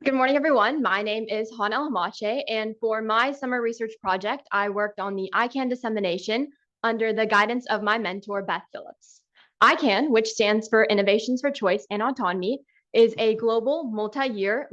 Good morning, everyone. My name is Hana Alhamache, and for my summer research project, I worked on the ICAN dissemination under the guidance of my mentor, Beth Phillips. ICAN, which stands for Innovations for Choice and Autonomy, is a global multi-year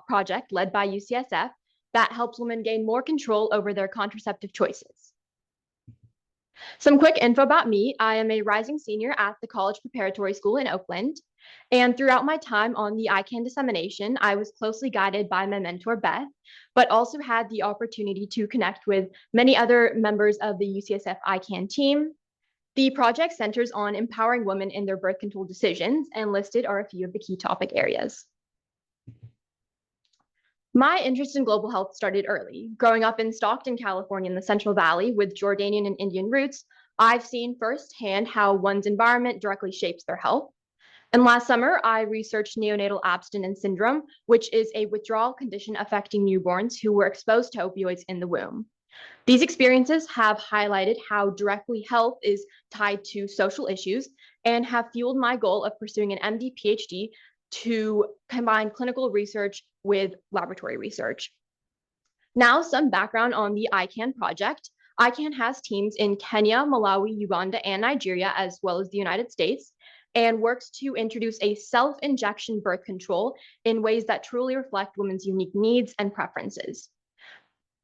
project led by UCSF that helps women gain more control over their contraceptive choices. Some quick info about me. I am a rising senior at the College Preparatory School in Oakland. And throughout my time on the ICAN dissemination, I was closely guided by my mentor, Beth, but also had the opportunity to connect with many other members of the UCSF ICAN team. The project centers on empowering women in their birth control decisions, and listed are a few of the key topic areas. My interest in global health started early. Growing up in Stockton, California, in the Central Valley with Jordanian and Indian roots, I've seen firsthand how one's environment directly shapes their health. And last summer, I researched neonatal abstinence syndrome, which is a withdrawal condition affecting newborns who were exposed to opioids in the womb. These experiences have highlighted how directly health is tied to social issues and have fueled my goal of pursuing an MD PhD to combine clinical research with laboratory research. Now, some background on the ICAN project. ICAN has teams in Kenya, Malawi, Uganda, and Nigeria, as well as the United States, and works to introduce a self-injection birth control in ways that truly reflect women's unique needs and preferences.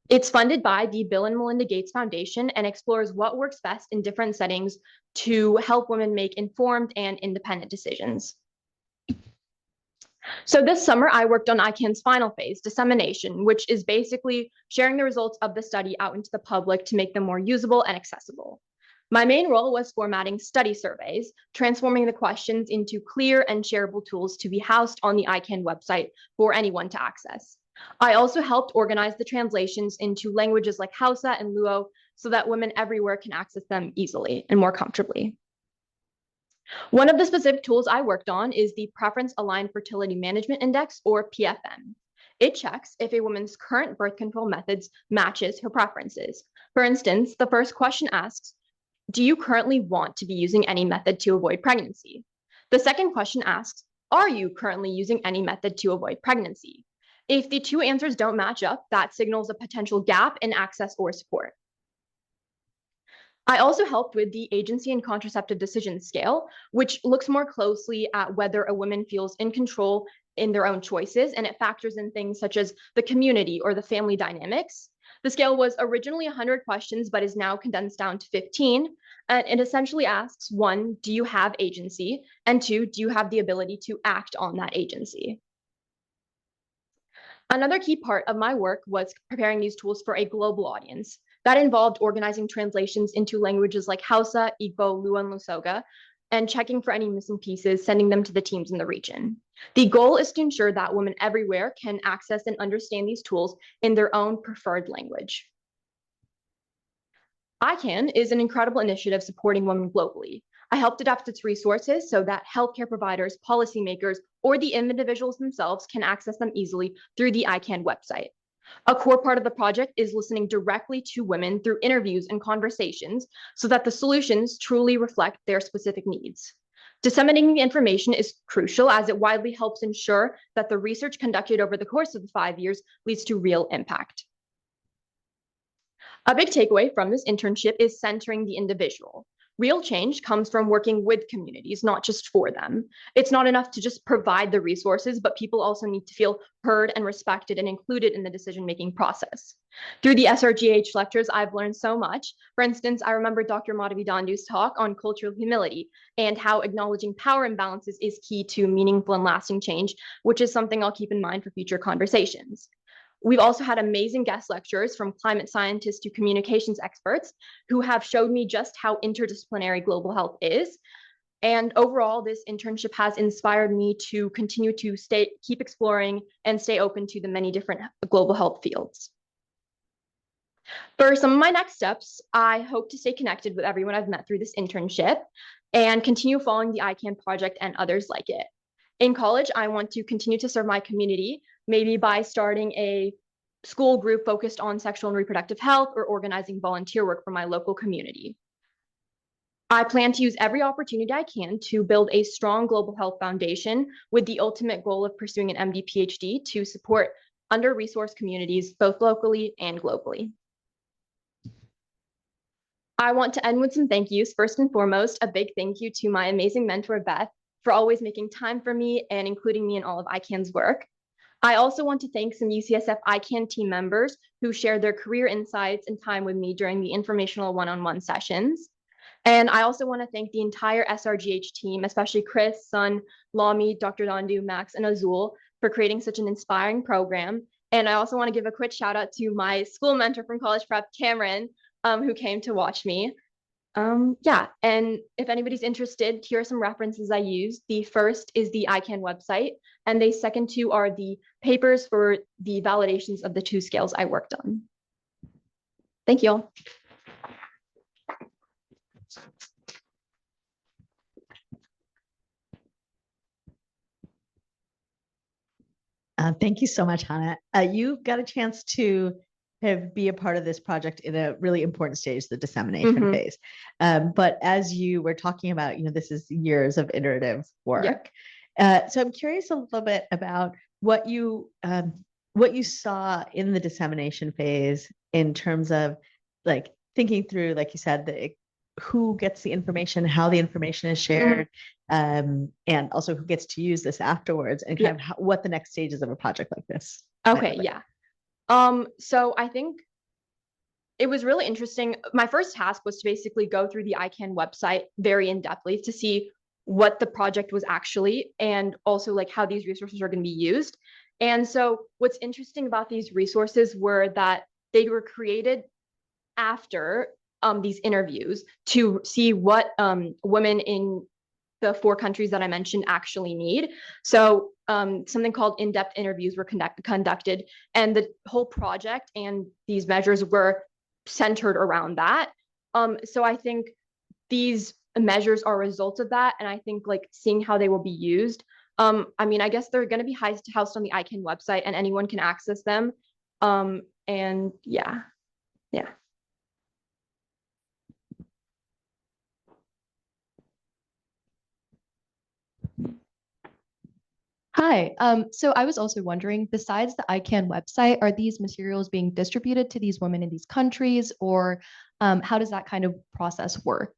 It's funded by the Bill and Melinda Gates Foundation and explores what works best in different settings to help women make informed and independent decisions. So this summer, I worked on ICAN's final phase, dissemination, which is basically sharing the results of the study out into the public to make them more usable and accessible. My main role was formatting study surveys, transforming the questions into clear and shareable tools to be housed on the ICAN website for anyone to access. I also helped organize the translations into languages like Hausa and Luo so that women everywhere can access them easily and more comfortably. One of the specific tools I worked on is the Preference Aligned Fertility Management Index, or PFM. It checks if a woman's current birth control methods matches her preferences. For instance, the first question asks, do you currently want to be using any method to avoid pregnancy? The second question asks, are you currently using any method to avoid pregnancy? If the two answers don't match up, that signals a potential gap in access or support. I also helped with the Agency and Contraceptive Decision Scale, which looks more closely at whether a woman feels in control in their own choices, and it factors in things such as the community or the family dynamics. The scale was originally 100 questions, but is now condensed down to 15. And it essentially asks, one, do you have agency? And two, do you have the ability to act on that agency? Another key part of my work was preparing these tools for a global audience. That involved organizing translations into languages like Hausa, Igbo, Luo, and Lusoga, and checking for any missing pieces, sending them to the teams in the region. The goal is to ensure that women everywhere can access and understand these tools in their own preferred language. ICAN is an incredible initiative supporting women globally. I helped adapt its resources so that healthcare providers, policymakers, or the individuals themselves can access them easily through the ICAN website. A core part of the project is listening directly to women through interviews and conversations so that the solutions truly reflect their specific needs. Disseminating the information is crucial as it widely helps ensure that the research conducted over the course of the 5 years leads to real impact. A big takeaway from this internship is centering the individual. Real change comes from working with communities, not just for them. It's not enough to just provide the resources, but people also need to feel heard and respected and included in the decision-making process. Through the SRGH lectures, I've learned so much. For instance, I remember Dr. Madhavi Dandu's talk on cultural humility and how acknowledging power imbalances is key to meaningful and lasting change, which is something I'll keep in mind for future conversations. We've also had amazing guest lecturers from climate scientists to communications experts who have showed me just how interdisciplinary global health is. And overall, this internship has inspired me to continue to keep exploring and stay open to the many different global health fields. For some of my next steps, I hope to stay connected with everyone I've met through this internship and continue following the ICAN project and others like it. In college, I want to continue to serve my community, maybe by starting a school group focused on sexual and reproductive health or organizing volunteer work for my local community. I plan to use every opportunity I can to build a strong global health foundation with the ultimate goal of pursuing an MD PhD to support under-resourced communities, both locally and globally. I want to end with some thank yous. First and foremost, a big thank you to my amazing mentor, Beth, for always making time for me and including me in all of ICAN's work. I also want to thank some UCSF ICAN team members who shared their career insights and time with me during the informational one-on-one sessions. And I also want to thank the entire SRGH team, especially Chris, Sun, Lami, Dr. Dondu, Max, and Azul for creating such an inspiring program. And I also want to give a quick shout out to my school mentor from college prep, Cameron, who came to watch me. Yeah, and if anybody's interested, here are some references I used. The first is the ICAN website, and the second two are the papers for the validations of the two scales I worked on. Thank you all. Thank you so much, Hannah. You got a chance to be a part of this project in a really important stage, the dissemination phase. But as you were talking about, this is years of iterative work. So I'm curious a little bit about what you saw in the dissemination phase in terms of like thinking through, like you said, who gets the information, how the information is shared, and also who gets to use this afterwards, and kind of what the next stages of a project like this. Okay, yeah. So I think it was really interesting. My first task was to basically go through the ICAN website very in-depthly to see what the project was actually, and also like how these resources are going to be used. And so what's interesting about these resources were that they were created after these interviews to see what women in the 4 countries that I mentioned actually need. So something called in-depth interviews were conducted, and the whole project and these measures were centered around that. So I think these measures are results of that, and I think like seeing how they will be used. I mean, I guess they're going to be housed on the ICAN website, and anyone can access them. And yeah. Hi, so I was also wondering, besides the ICAN website, are these materials being distributed to these women in these countries, or how does that kind of process work?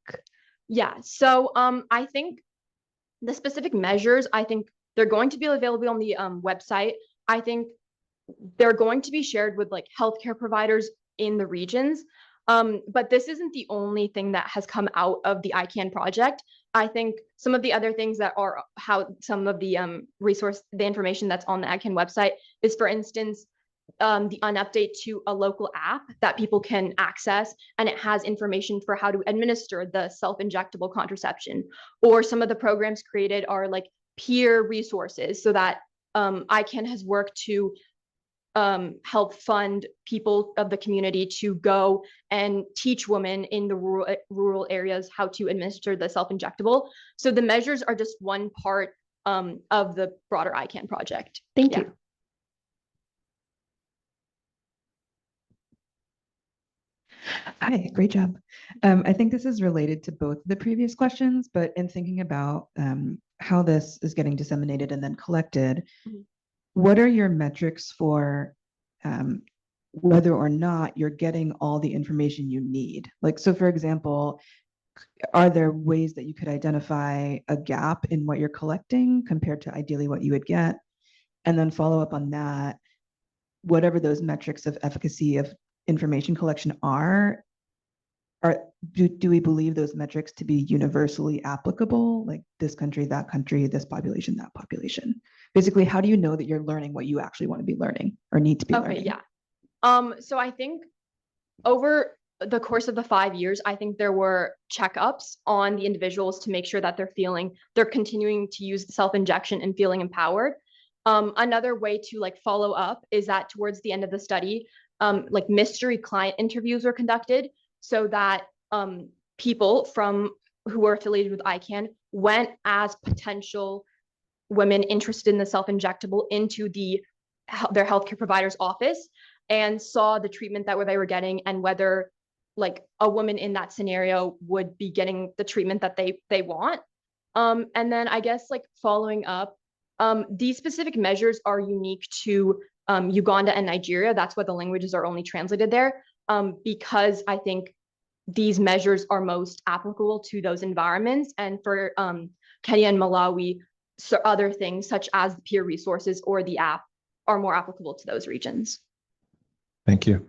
Yeah, so I think the specific measures, I think they're going to be available on the website. I think they're going to be shared with like healthcare providers in the regions. But this isn't the only thing that has come out of the ICAN project. I think some of the other things that are how some of the the information that's on the ICAN website is, for instance, the update to a local app that people can access, and it has information for how to administer the self-injectable contraception. Or some of the programs created are like peer resources, so that ICAN has worked to help fund people of the community to go and teach women in the rural areas how to administer the self-injectable. So the measures are just one part of the broader ICAN project. Thank you. Hi, great job. I think this is related to both the previous questions, but in thinking about how this is getting disseminated and then collected, what are your metrics for whether or not you're getting all the information you need? Like, so for example, are there ways that you could identify a gap in what you're collecting compared to ideally what you would get? And then follow up on that, whatever those metrics of efficacy of information collection are do we believe those metrics to be universally applicable, like this country, that country, this population, that population? Basically, how do you know that you're learning what you actually want to be learning or need to be learning? Yeah. So I think over the course of the 5 years, I think there were checkups on the individuals to make sure that they're continuing to use the self-injection and feeling empowered. Another way to like follow up is that towards the end of the study, like mystery client interviews were conducted, so that people who were affiliated with ICAN went as potential women interested in the self-injectable into their healthcare provider's office and saw the treatment that they were getting, and whether like a woman in that scenario would be getting the treatment that they want. And then I guess like following up, these specific measures are unique to Uganda and Nigeria. That's why the languages are only translated there, because I think these measures are most applicable to those environments. And for Kenya and Malawi, so other things such as the peer resources or the app are more applicable to those regions. Thank you.